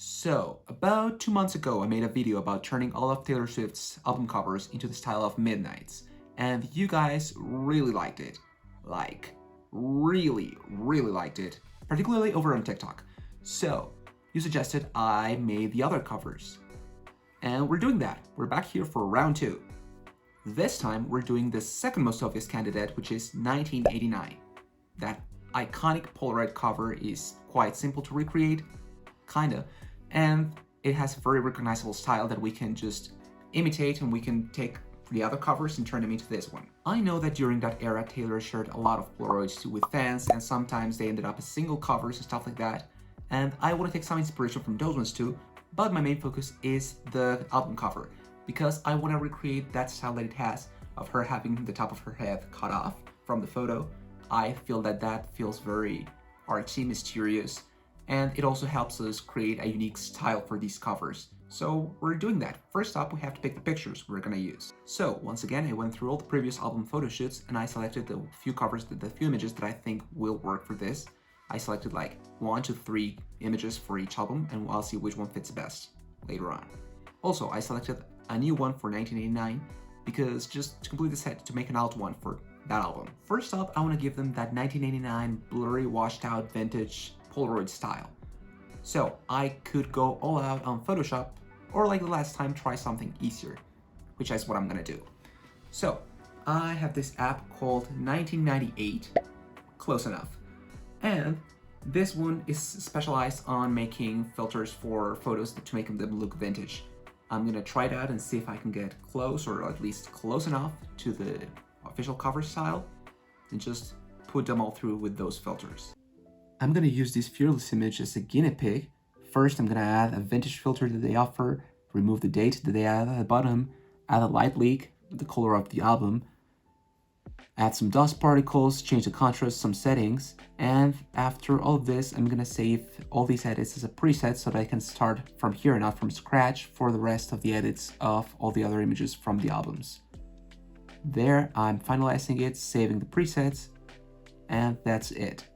So, about 2 months ago, I made a video about turning all of Taylor Swift's album covers into the style of Midnight's, and you guys really liked it. Like, really liked it, particularly over on TikTok. So, you suggested I made the other covers. And we're doing that. We're back here for round 2. This time, we're doing the second most obvious candidate, which is 1989. That iconic Polaroid cover is quite simple to recreate, kinda, and it has a very recognizable style that we can just imitate, and we can take the other covers and turn them into this one. I know that during that era, Taylor shared a lot of Polaroids with fans, and sometimes they ended up as single covers and stuff like that, and I want to take some inspiration from those ones too, but my main focus is the album cover, because I want to recreate that style that it has of her having the top of her head cut off from the photo. I feel that that feels very artsy, mysterious, and it also helps us create a unique style for these covers. So we're doing that. First up, we have to pick the pictures we're gonna use. So once again, I went through all the previous album photo shoots and I selected the few covers, the few images that I think will work for this. I selected like 1 to 3 images for each album, and I'll see which one fits best later on. Also, I selected a new one for 1989 because just to complete the set, to make an alt one for that album. First up, I want to give them that 1989 blurry, washed out, vintage Polaroid style. So I could go all out on Photoshop, or like the last time, try something easier, which is what I'm gonna do. So I have this app called 1998, close enough. And this one is specialized on making filters for photos to make them look vintage. I'm gonna try it out and see if I can get close, or at least close enough to the official cover style, and just put them all through with those filters. I'm gonna use this Fearless image as a guinea pig. First, I'm gonna add a vintage filter that they offer, remove the date that they add at the bottom, add a light leak with the color of the album, add some dust particles, change the contrast, some settings, and after all of this, I'm gonna save all these edits as a preset so that I can start from here and not from scratch for the rest of the edits of all the other images from the albums. There, I'm finalizing it, saving the presets, and that's it.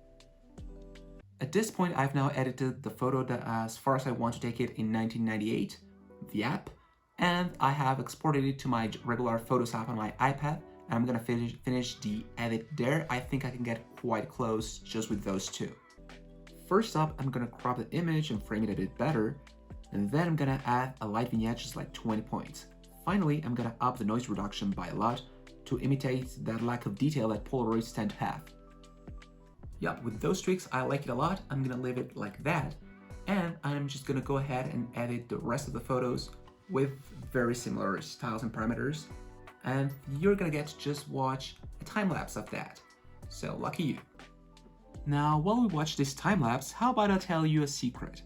At this point, I've now edited the photo as far as I want to take it in 1998, the app, and I have exported it to my regular Photos app on my iPad, and I'm gonna finish the edit there. I think I can get quite close just with those two. First up, I'm gonna crop the image and frame it a bit better, and then I'm gonna add a light vignette, just like 20 points. Finally, I'm gonna up the noise reduction by a lot to imitate that lack of detail that Polaroids tend to have. Yep, with those tweaks, I like it a lot. I'm gonna leave it like that, and I'm just gonna go ahead and edit the rest of the photos with very similar styles and parameters, and you're gonna get to just watch a time-lapse of that. So lucky you. Now, while we watch this time-lapse, how about I tell you a secret?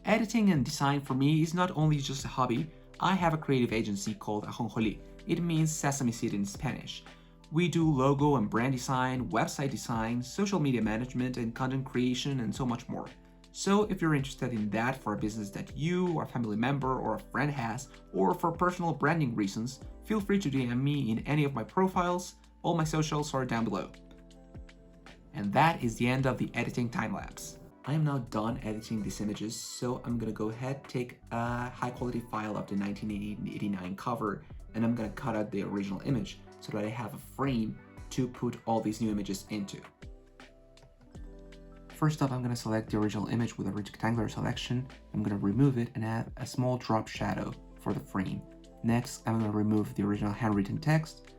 Editing and design for me is not only just a hobby. I have a creative agency called Axonxolí. It means sesame seed in Spanish. We do logo and brand design, website design, social media management, and content creation, and so much more. So if you're interested in that for a business that you or a family member or a friend has, or for personal branding reasons, feel free to DM me in any of my profiles. All my socials are down below. And that is the end of the editing time-lapse. I am now done editing these images, so I'm gonna go ahead, take a high quality file of the 1989 cover, and I'm gonna cut out the original image so that I have a frame to put all these new images into. First up, I'm gonna select the original image with a rectangular selection. I'm gonna remove it and add a small drop shadow for the frame. Next, I'm gonna remove the original handwritten text,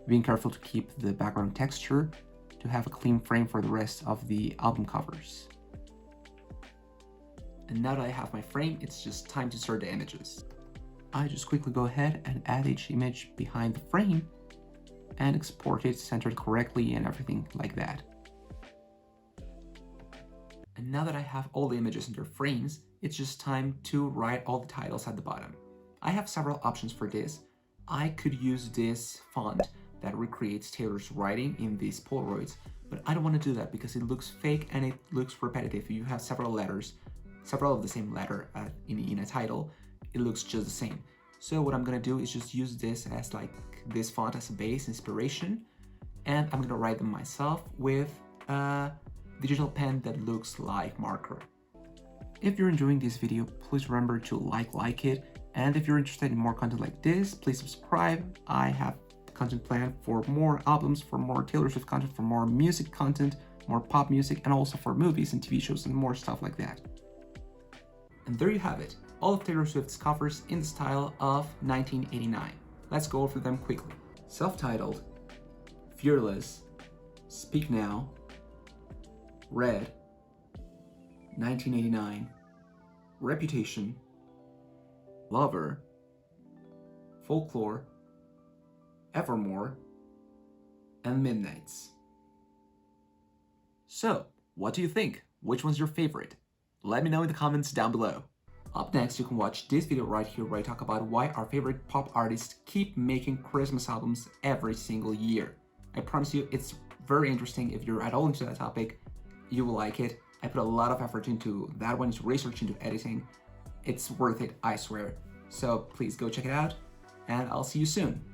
being careful to keep the background texture to have a clean frame for the rest of the album covers. And now that I have my frame, it's just time to insert the images. I just quickly go ahead and add each image behind the frame and export it centered correctly and everything like that. And now that I have all the images in their frames, it's just time to write all the titles at the bottom. I have several options for this. I could use this font that recreates Taylor's writing in these Polaroids, but I don't want to do that because it looks fake and it looks repetitive. If you have several of the same letter in a title, it looks just the same. So what I'm gonna do is just use this as like this font as a base inspiration, and I'm gonna write them myself with a digital pen that looks like marker. If you're enjoying this video, please remember to like it. And if you're interested in more content like this, please subscribe. I have content planned for more albums, for more Taylor Swift content, for more music content, more pop music, and also for movies and TV shows and more stuff like that. And there you have it, all of Taylor Swift's covers in the style of 1989. Let's go over them quickly. Self-titled, Fearless, Speak Now, Red, 1989, Reputation, Lover, Folklore, Evermore, and Midnights. So, what do you think? Which one's your favorite? Let me know in the comments down below. Up next, you can watch this video right here where I talk about why our favorite pop artists keep making Christmas albums every single year. I promise you, it's very interesting. If you're at all into that topic, you will like it. I put a lot of effort into that one, into research, into editing. It's worth it, I swear. So please go check it out, and I'll see you soon.